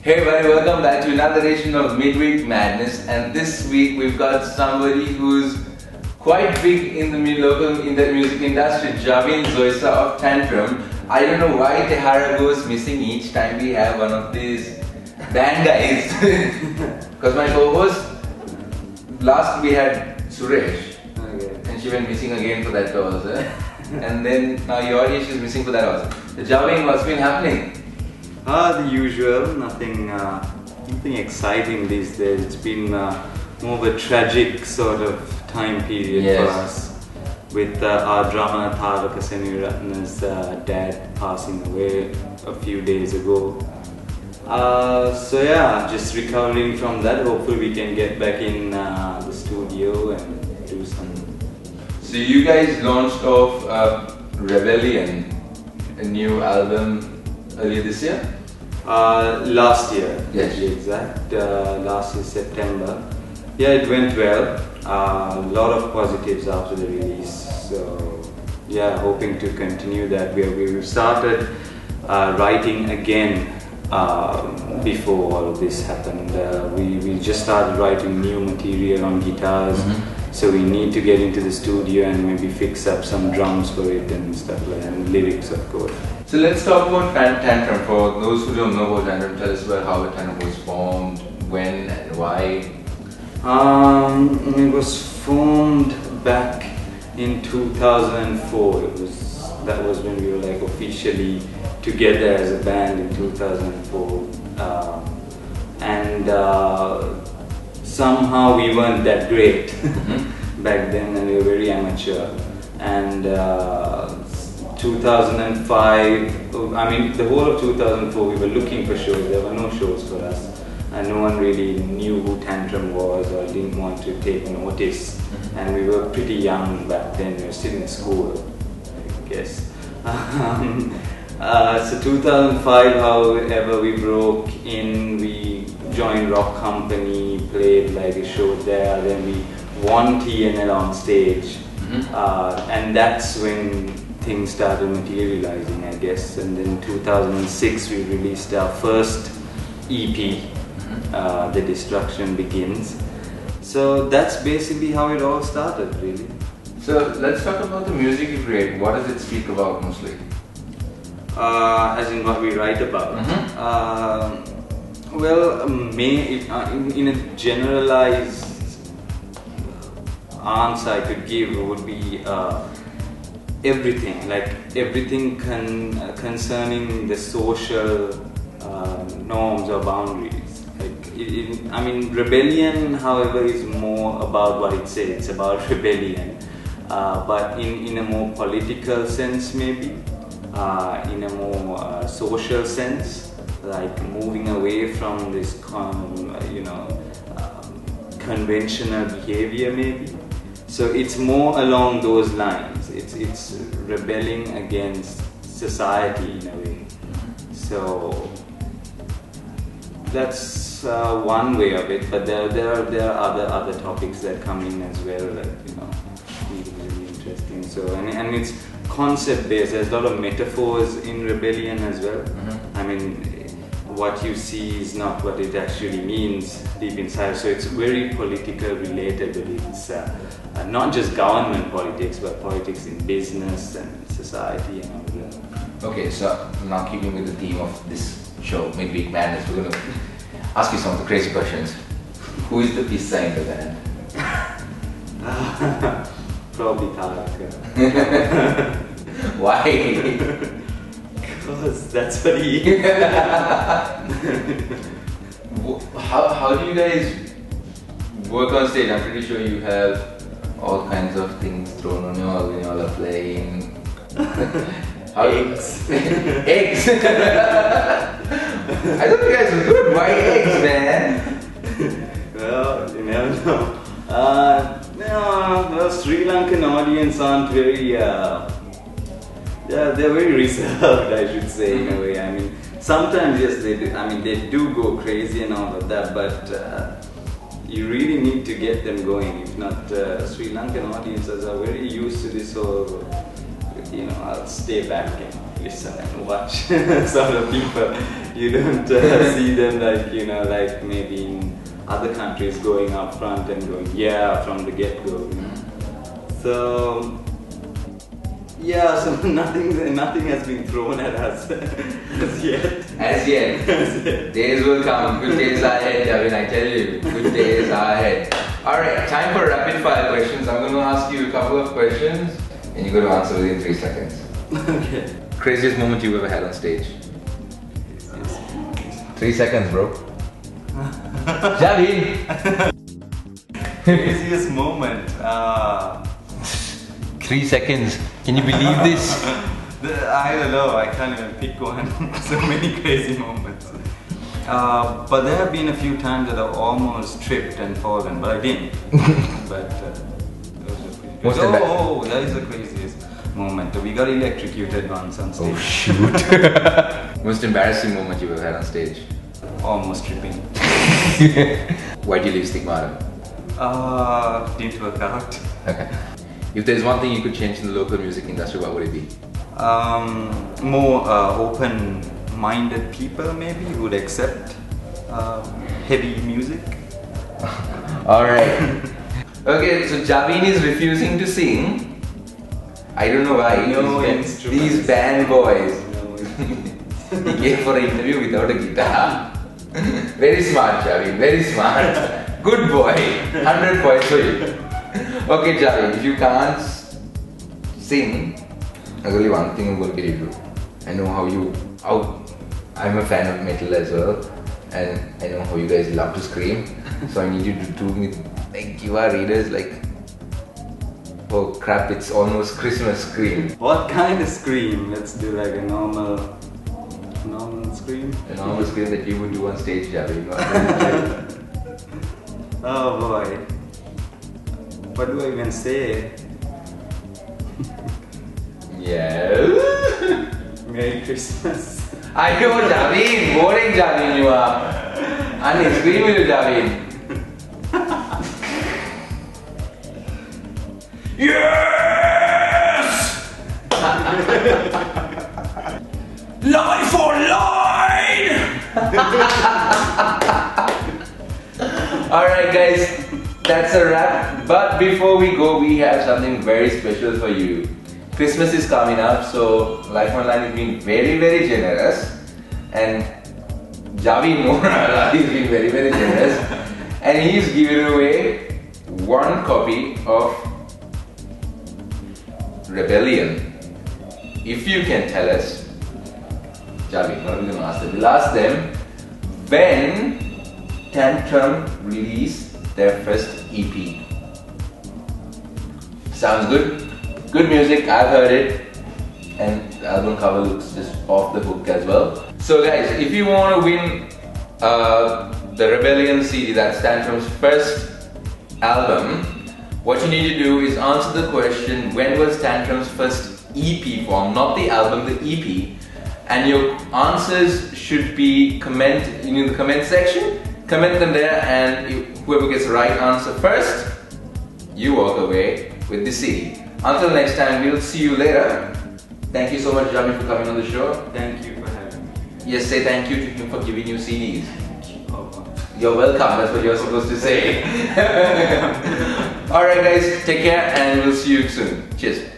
Hey everybody, welcome back to another edition of Midweek Madness, and this week we've got somebody who's quite big in the music industry, Javeen Soysa of Tantrum. I don't know why Tehara goes missing each time we have one of these band guys. Because my co-host, last we had Suresh, and she went missing again for that also. And then now Yori, she's missing for that also. So Javeen, what's been happening? The usual, nothing exciting these days. It's been more of a tragic sort of time period for us, with our drummer Tharaka Seniratna's dad passing away a few days ago. So yeah, just recovering from that. Hopefully we can get back in the studio and do some. So you guys launched off Rebellion, a new album earlier this year? Last year, yes. To be exact. Last year, September. Yeah, it went well. A lot of positives after the release. So yeah, hoping to continue that. We started writing again before all of this happened. We just started writing new material on guitars. So we need to get into the studio and maybe fix up some drums for it and stuff like that, and lyrics of course. So let's talk about Tantrum. For those who don't know about Tantrum, tell us about how Tantrum was formed, when and why. It was formed back in 2004. That was when we were like officially together as a band in 2004. Somehow we weren't that great back then, and we were very amateur. And 2005, I mean the whole of 2004 we were looking for shows. There were no shows for us, and no one really knew who Tantrum was or didn't want to take notice. And we were pretty young back then. We were still in school, I guess. So 2005, however, we broke in. We joined Rock Company, played like a show there, then we won TNL on stage, and that's when things started materializing, I guess. And then 2006 we released our first EP, The Destruction Begins. So that's basically how it all started, really. So let's talk about the music you create. What does it speak about mostly? As in what we write about. Well, in a generalized answer I could give would be everything, like everything concerning the social norms or boundaries. Like, I mean, Rebellion, however, is more about what it says. It's about rebellion, but in a more political sense, maybe, in a more social sense. Like moving away from this, conventional behavior, maybe. So it's more along those lines. It's rebelling against society in a way. So that's one way of it. But there are other topics that come in as well, like really interesting. So and it's concept based. There's a lot of metaphors in Rebellion as well. I mean, what you see is not what it actually means deep inside. So it's very political related. It's not just government politics, but politics in business and society and all that. Okay, so now keeping with the theme of this show, Midweek Madness, we're going to ask you some of the crazy questions. Who is the pizza in the band? Probably Tharaka. Why? Because that's what he is. How do you guys work on stage? I'm pretty sure you have all kinds of things thrown on you all when you all are playing. Eggs. Eggs! I thought you guys were good. Why eggs, man? Well, you never know. Well, Sri Lankan audience aren't very... they're very reserved, I should say, in a way. I mean, sometimes yes, they do. I mean, they do go crazy and all of that, but you really need to get them going. If not, Sri Lankan audiences are very used to this whole, I'll stay back. listen and watch sort of people. You don't see them like, you know, like maybe in other countries going up front and going, yeah, from the get-go. You know? So, yeah, so nothing has been thrown at us as yet. As yet. Days will come. Good days are ahead, Javeen, I tell you. Good days are ahead. Alright, time for rapid fire questions. I'm going to ask you a couple of questions and you're going to answer within 3 seconds. Okay. Craziest moment you've ever had on stage? 3 seconds, bro. Javeen! Craziest moment? 3 seconds. Can you believe this? I don't know, I can't even pick one. So many crazy moments. But there have been a few times that I've almost tripped and fallen, but I didn't. But those are pretty that is the craziest moment. We got electrocuted once on stage. Oh shoot. Most embarrassing moment you've ever had on stage? Almost tripping. Why'd you leave Stigmata? Didn't work out. Okay. If there's one thing you could change in the local music industry, what would it be? More open-minded people maybe who would accept heavy music. Alright. Okay, so Javeen is refusing to sing. I don't know why. These band boys. He came for an interview without a guitar. Very smart, Javeen, very smart. Good boy. 100 points for you. Okay, Javeen, if you can't sing, there's only one thing I'm going to get you to. I know how I'm a fan of metal as well, and I know how you guys love to scream. So I need you to do me, like, give our readers like, oh crap, it's almost Christmas scream. What kind of scream? Let's do like a normal scream. A normal scream that you would do on stage, Javeen. Oh boy. What do I even say? Yeah. Merry Christmas. I know, Javeen. Boring, Javeen, you are. And scream with you, Javeen. Yes! Life online! Alright guys, that's a wrap. But before we go, we have something very special for you. Christmas is coming up, so Life Online is being very, very generous. And Javeen Moral is being very, very generous. And he's giving away one copy of Rebellion. If you can tell us, Javeen, what are we going to ask them? We'll ask them when Tantrum released their first EP. Sounds good? Good music, I've heard it. And the album cover looks just off the hook as well. So guys, if you want to win the Rebellion CD, that's Tantrum's first album, what you need to do is answer the question, when was Tantrum's first EP formed? Not the album, the EP. And your answers should be in the comment section. Comment them there, and whoever gets the right answer first, you walk away with the CD. Until next time, we'll see you later. Thank you so much, Javeen, for coming on the show. Thank you for having me. Yes, say thank you to him for giving you CDs. You're welcome, that's what you're supposed to say. Alright guys, take care and we'll see you soon. Cheers.